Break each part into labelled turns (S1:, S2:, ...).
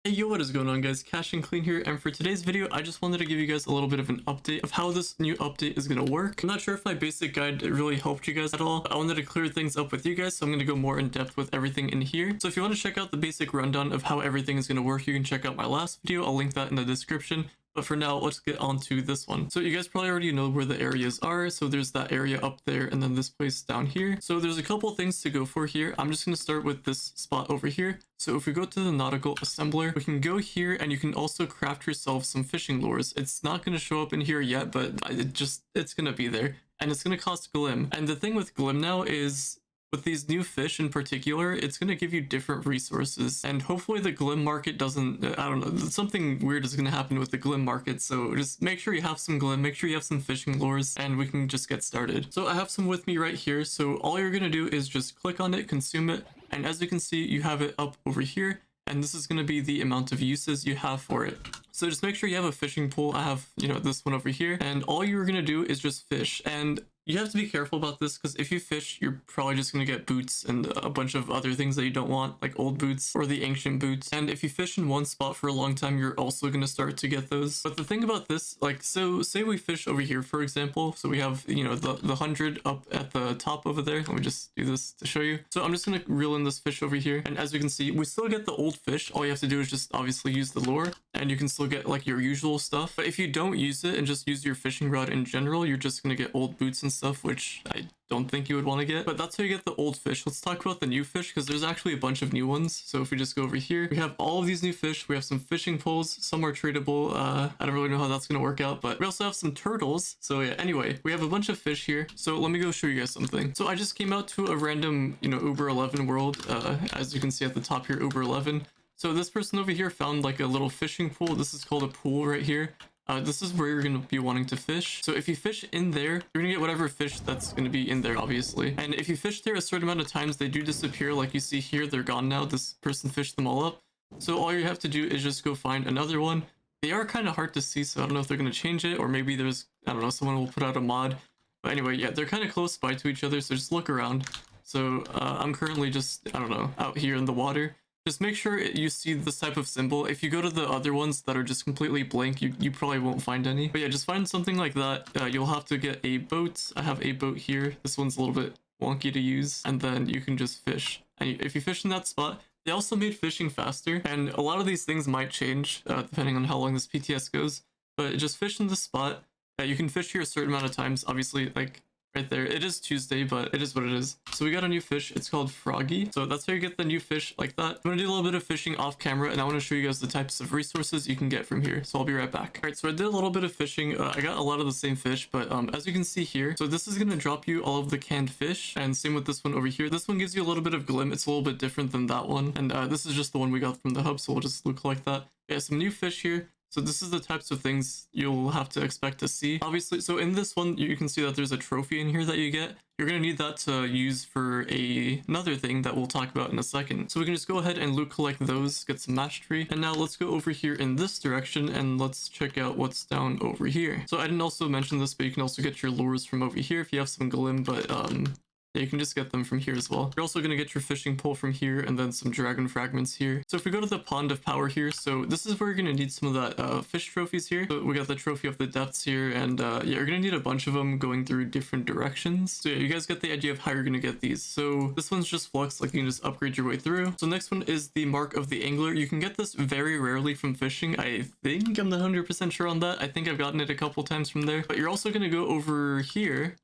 S1: Hey yo, what is going on guys, Cash and Clean here, and for today's video I just wanted to give you guys a little bit of an update of how this new update is going to work. I'm not sure if my basic guide really helped you guys at all. I wanted to clear things up with you guys, so I'm going to go more in depth with everything in here. So if you want to check out the basic rundown of how everything is going to work, you can check out my last video. I'll link that in the description. But for now, let's get on to this one. So you guys probably already know where the areas are. So there's that area up there and then this place down here. So there's a couple things to go for here. I'm just going to start with this spot over here. So if we go to the nautical assembler, we can go here and you can also craft yourself some fishing lures. It's not going to show up in here yet, but it's going to be there and it's going to cost Glim. And the thing with Glim now is, with these new fish in particular, it's going to give you different resources, and hopefully the Glim market doesn't, I don't know, something weird is going to happen with the Glim market, so just make sure you have some Glim, make sure you have some fishing lures, and we can just get started. So I have some with me right here, so all you're going to do is just click on it, consume it, and as you can see, you have it up over here, and this is going to be the amount of uses you have for it. So just make sure you have a fishing pole. I have, this one over here, and all you're going to do is just fish, and you have to be careful about this because if you fish, you're probably just going to get boots and a bunch of other things that you don't want, like old boots or the ancient boots. And if you fish in one spot for a long time, you're also going to start to get those. But the thing about this, so say we fish over here, for example. So we have, the 100 up at the top over there. Let me just do this to show you. So I'm just going to reel in this fish over here. And as you can see, we still get the old fish. All you have to do is just obviously use the lure and you can still get like your usual stuff. But if you don't use it and just use your fishing rod in general, you're just going to get old boots and stuff, which I don't think you would want to get. But that's how you get the old fish. Let's talk about the new fish because there's actually a bunch of new ones. So if we just go over here, we have all of these new fish. We have some fishing poles. Some are tradable. I don't really know how that's going to work out, but we also have some turtles. So yeah, anyway, we have a bunch of fish here. So let me go show you guys something. So I just came out to a random, Uber 11 world. As you can see at the top here, Uber 11. So this person over here found like a little fishing pool. This is called a pool right here. This is where you're going to be wanting to fish. So if you fish in there, you're going to get whatever fish that's going to be in there, obviously. And if you fish there a certain amount of times, they do disappear. Like you see here, they're gone now. This person fished them all up. So all you have to do is just go find another one. They are kind of hard to see, so I don't know if they're going to change it, or maybe there's, I don't know, someone will put out a mod. But anyway, yeah, they're kind of close by to each other, so just look around. So I'm currently just, I don't know, out here in the water. Just make sure you see this type of symbol. If you go to the other ones that are just completely blank, you probably won't find any. But yeah, just find something like that. You'll have to get a boat. I have a boat here. This one's a little bit wonky to use. And then you can just fish. And if you fish in that spot, they also made fishing faster. And a lot of these things might change depending on how long this PTS goes. But just fish in this spot. You can fish here a certain amount of times. Obviously, like right there. It is Tuesday, but it is what it is. So we got a new fish. It's called Froggy. So that's how you get the new fish like that. I'm going to do a little bit of fishing off camera, and I want to show you guys the types of resources you can get from here. So I'll be right back. All right, so I did a little bit of fishing. I got a lot of the same fish, but as you can see here, so this is going to drop you all of the canned fish, and same with this one over here. This one gives you a little bit of Glim. It's a little bit different than that one, and this is just the one we got from the hub, so we'll just look like that. Yeah, some new fish here. So this is the types of things you'll have to expect to see. Obviously, so in this one, you can see that there's a trophy in here that you get. You're going to need that to use for another thing that we'll talk about in a second. So we can just go ahead and loot collect those, get some mastery. And now let's go over here in this direction and let's check out what's down over here. So I didn't also mention this, but you can also get your lures from over here if you have some Glim, but yeah, you can just get them from here as well. You're also going to get your fishing pole from here and then some dragon fragments here. So if we go to the pond of power here, so this is where you're going to need some of that fish trophies here. So we got the trophy of the depths here, and yeah, you're going to need a bunch of them going through different directions. So yeah, you guys get the idea of how you're going to get these. So this one's just Flux, like you can just upgrade your way through. So next one is the mark of the angler. You can get this very rarely from fishing. I think I'm not 100% sure on that. I think I've gotten it a couple times from there. But you're also going to go over here.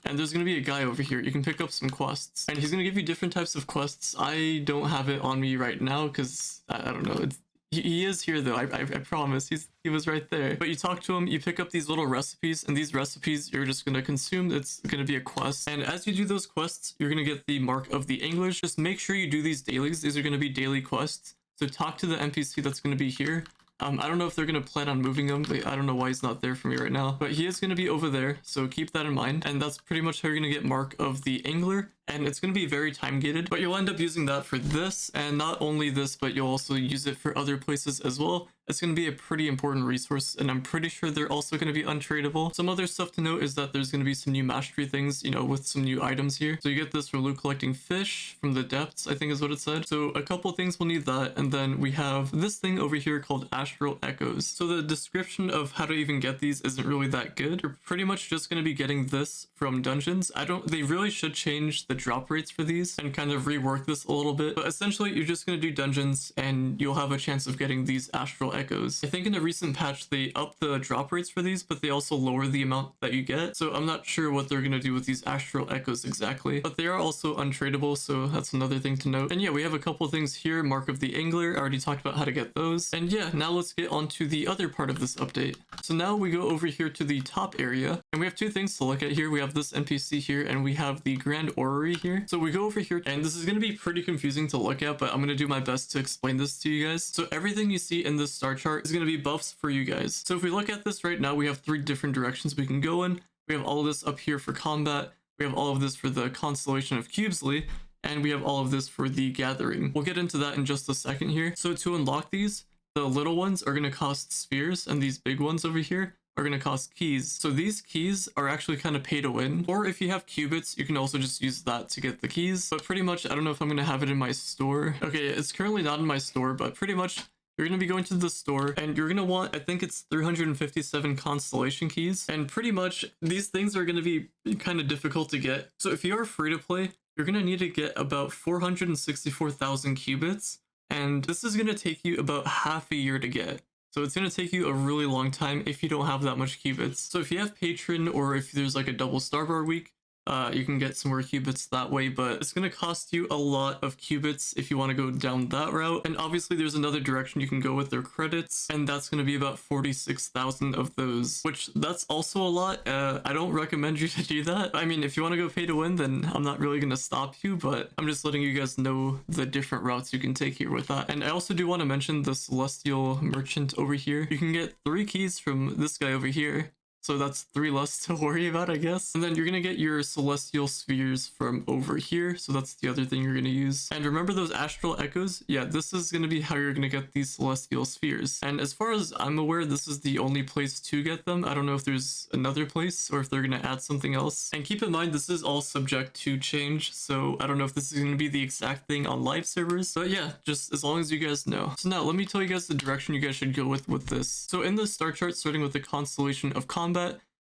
S1: And there's going to be a guy over here. You can pick up some quests. And he's going to give you different types of quests. I don't have it on me right now because, I don't know. He is here though, I promise. He was right there. But you talk to him, you pick up these little recipes. And these recipes you're just going to consume. It's going to be a quest. And as you do those quests, you're going to get the mark of the English. Just make sure you do these dailies. These are going to be daily quests. So talk to the NPC that's going to be here. I don't know if they're going to plan on moving him, but I don't know why he's not there for me right now. But he is going to be over there, so keep that in mind. And that's pretty much how you're going to get mark of the angler. and it's going to be very time gated, but you'll end up using that for this, and not only this, but you'll also use it for other places as well. It's going to be a pretty important resource, and I'm pretty sure they're also going to be untradeable. Some other stuff to note is that there's going to be some new mastery things, you know, with some new items here. So you get this from loot collecting fish from the depths, I think is what it said. So a couple things will need that, and then we have this thing over here called astral echoes. So the description of how to even get these isn't really that good. You're pretty much just going to be getting this from dungeons. They really should change the drop rates for these and kind of rework this a little bit, but essentially you're just going to do dungeons and you'll have a chance of getting these astral echoes. I think in a recent patch they upped the drop rates for these, but they also lower the amount that you get, so I'm not sure what they're going to do with these astral echoes exactly, but they are also untradeable, so that's another thing to note. And yeah, we have a couple things here. Mark of the Angler, I already talked about how to get those. And yeah, now let's get on to the other part of this update. So now we go over here to the top area, and we have two things to look at here. We have this NPC here, and we have the Grand Orrery here. So we go over here, and this is going to be pretty confusing to look at, but I'm going to do my best to explain this to you guys. So everything you see in this star chart is going to be buffs for you guys. So if we look at this right now, we have 3 different directions we can go in. We have all of this up here for combat. We have all of this for the constellation of Cubesley, and we have all of this for the gathering. We'll get into that in just a second here. So to unlock these, the little ones are going to cost spheres, and these big ones over here are going to cost keys. So these keys are actually kind of pay to win, or if you have qubits, you can also just use that to get the keys. But pretty much, I don't know if I'm going to have it in my store. Okay, it's currently not in my store, but pretty much you're going to be going to the store and you're going to want, I think it's 357 constellation keys. And pretty much these things are going to be kind of difficult to get. So if you are free to play, you're going to need to get about 464,000 qubits. And this is going to take you about half a year to get. So it's going to take you a really long time if you don't have that much qubits. So if you have patron, or if there's like a double starbar week, you can get some more qubits that way, but it's going to cost you a lot of qubits if you want to go down that route. And obviously there's another direction you can go with their credits, and that's going to be about 46,000 of those, which that's also a lot. I don't recommend you to do that. I mean, if you want to go pay to win, then I'm not really going to stop you, but I'm just letting you guys know the different routes you can take here with that. And I also do want to mention the Celestial Merchant over here. You can get 3 keys from this guy over here. So that's 3 less to worry about, I guess. And then you're going to get your celestial spheres from over here. So that's the other thing you're going to use. And remember those astral echoes? Yeah, this is going to be how you're going to get these celestial spheres. And as far as I'm aware, this is the only place to get them. I don't know if there's another place or if they're going to add something else. And keep in mind, this is all subject to change. So I don't know if this is going to be the exact thing on live servers. But yeah, just as long as you guys know. So now let me tell you guys the direction you guys should go with this. So in the star chart, starting with the constellation of combat,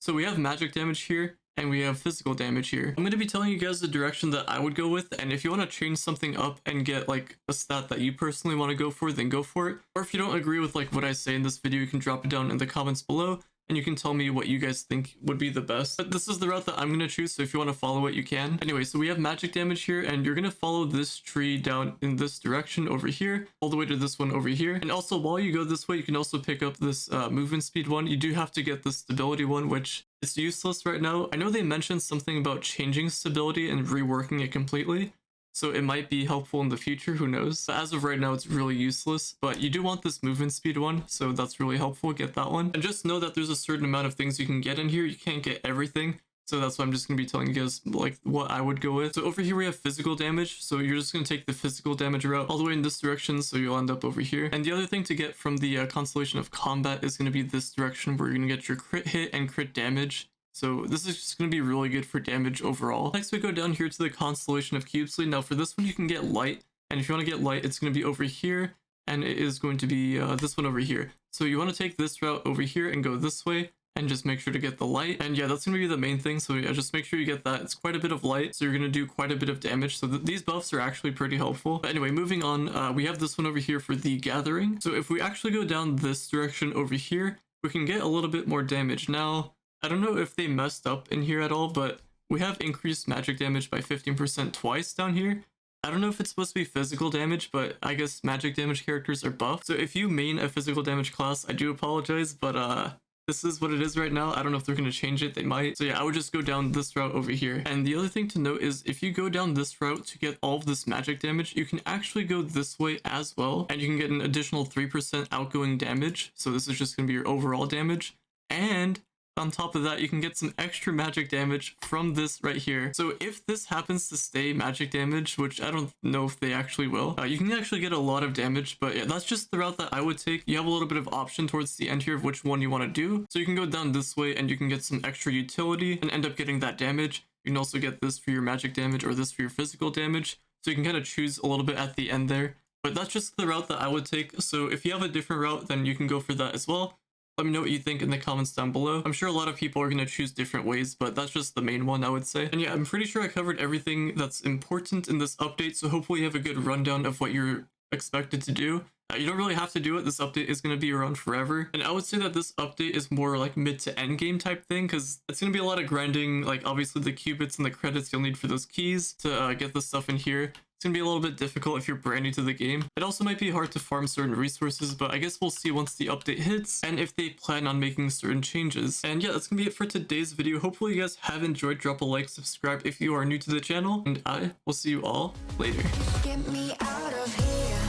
S1: so we have magic damage here and we have physical damage here. I'm going to be telling you guys the direction that I would go with, and if you want to change something up and get like a stat that you personally want to go for, then go for it. Or if you don't agree with like what I say in this video, you can drop it down in the comments below and you can tell me what you guys think would be the best. But this is the route that I'm going to choose, so if you want to follow it, you can. Anyway, so we have magic damage here, and you're going to follow this tree down in this direction over here, all the way to this one over here. And also, while you go this way, you can also pick up this movement speed one. You do have to get the stability one, which is useless right now. I know they mentioned something about changing stability and reworking it completely, so it might be helpful in the future, who knows. But as of right now, it's really useless. But you do want this movement speed one, so that's really helpful. Get that one. And just know that there's a certain amount of things you can get in here. You can't get everything. So that's why I'm just going to be telling you guys like what I would go with. So over here we have physical damage. So you're just going to take the physical damage route all the way in this direction. So you'll end up over here. And the other thing to get from the constellation of combat is going to be this direction, where you're going to get your crit hit and crit damage. So this is just going to be really good for damage overall. Next we go down here to the constellation of Cubesley. Now for this one you can get light, and if you want to get light, it's going to be over here, and it is going to be this one over here. So you want to take this route over here and go this way, and just make sure to get the light. And yeah, that's going to be the main thing, so yeah, just make sure you get that. It's quite a bit of light, so you're going to do quite a bit of damage, so these buffs are actually pretty helpful. But anyway, moving on, we have this one over here for the gathering. So if we actually go down this direction over here, we can get a little bit more damage. Now I don't know if they messed up in here at all, but we have increased magic damage by 15% twice down here. I don't know if it's supposed to be physical damage, but I guess magic damage characters are buffed. So if you main a physical damage class, I do apologize, but this is what it is right now. I don't know if they're going to change it. They might. So yeah, I would just go down this route over here. And the other thing to note is if you go down this route to get all of this magic damage, you can actually go this way as well. And you can get an additional 3% outgoing damage. So this is just going to be your overall damage. And On top of that, you can get some extra magic damage from this right here. So if this happens to stay magic damage, which I don't know if they actually will, you can actually get a lot of damage. But yeah, that's just the route that I would take. You have a little bit of option towards the end here of which one you want to do. So you can go down this way and you can get some extra utility and end up getting that damage. You can also get this for your magic damage or this for your physical damage. So you can kind of choose a little bit at the end there. But that's just the route that I would take. So if you have a different route, then you can go for that as well. Let me know what you think in the comments down below. I'm sure a lot of people are going to choose different ways, but that's just the main one, I would say. And yeah, I'm pretty sure I covered everything that's important in this update, so hopefully you have a good rundown of what you're expected to do. You don't really have to do it. This update is going to be around forever. And I would say that this update is more like mid to end game type thing, because it's going to be a lot of grinding. Like obviously the qubits and the credits you'll need for those keys to get the stuff in here. It's gonna be a little bit difficult if you're brand new to the game. It also might be hard to farm certain resources, but I guess we'll see once the update hits and if they plan on making certain changes. And yeah, that's gonna be it for today's video. Hopefully you guys have enjoyed. Drop a like, subscribe if you are new to the channel, and I will see you all later.
S2: Get me out of here.